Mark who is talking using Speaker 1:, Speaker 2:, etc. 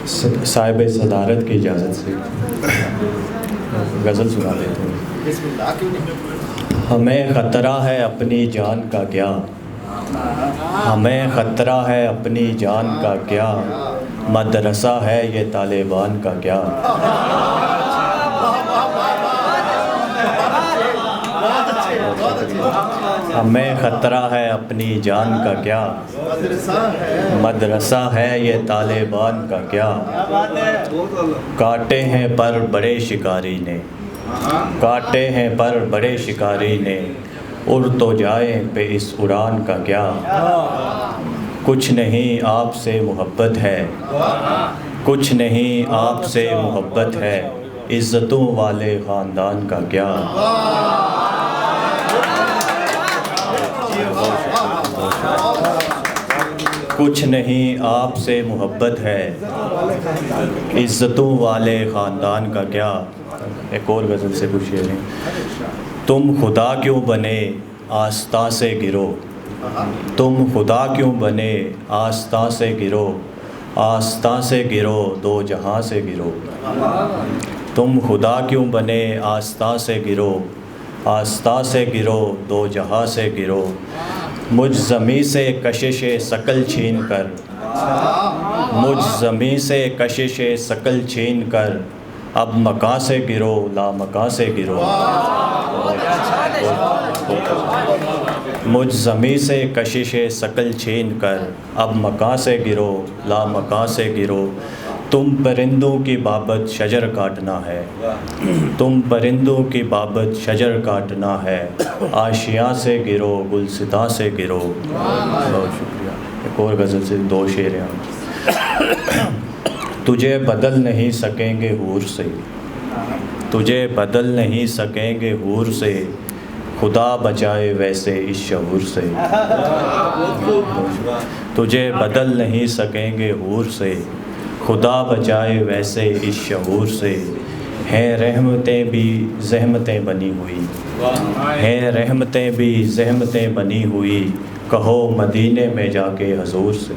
Speaker 1: صاحب صدارت کی اجازت سے غزل سنا دیتے ہیں۔ ہمیں خطرہ ہے اپنی جان کا کیا، ہمیں خطرہ ہے اپنی جان کا کیا، مدرسہ ہے یہ طالبان کا کیا۔ ہمیں خطرہ ہے اپنی جان کا کیا، مدرسہ ہے یہ طالبان کا کیا۔ کاٹے ہیں پر بڑے شکاری نے، کاٹے ہیں پر بڑے شکاری نے، اڑ تو جائیں پہ اس اڑان کا کیا۔ کچھ نہیں آپ سے محبت ہے، کچھ نہیں آپ سے محبت ہے، عزتوں والے خاندان کا کیا۔ کچھ نہیں آپ سے محبت ہے، عزتوں والے خاندان کا کیا۔ ایک اور غزل سے کچھ شعر ہیں۔ تم خدا کیوں بنے آستاں سے گرو، تم خدا کیوں بنے آستاں سے گرو، آستاں سے گرو دو جہاں سے گرو۔ تم خدا کیوں بنے آستاں سے گرو، آستاں سے گرو دو جہاں سے گرو۔ مجھ زمیں سے کشش ثقل چھین کر، مجھ زمیں سے کشش ثقل چھین کر، اب مکاں سے گرو لا مکاں سے گرو۔ مجھ زمیں سے کشش ثقل چھین کر، اب مکاں سے گرو لا مکاں سے گرو۔ تم پرندوں کی بابت شجر کاٹنا ہے، تم پرندوں کی بابت شجر کاٹنا ہے، آشیاں سے گرو گلستاں سے گرو۔ بہت شکریہ۔ ایک اور غزل سے دو شعر ہیں۔ تجھے بدل نہیں سکیں گے حور سے، تجھے بدل نہیں سکیں گے حور سے، خدا بچائے ویسے اس شعور سے۔ تجھے بدل نہیں سکیں گے حور سے، خدا بچائے ویسے اس شعور سے۔ ہیں رحمتیں بھی زحمتیں بنی ہوئی، ہیں رحمتیں بھی زحمتیں بنی ہوئی، کہو مدینے میں جا کے حضور سے۔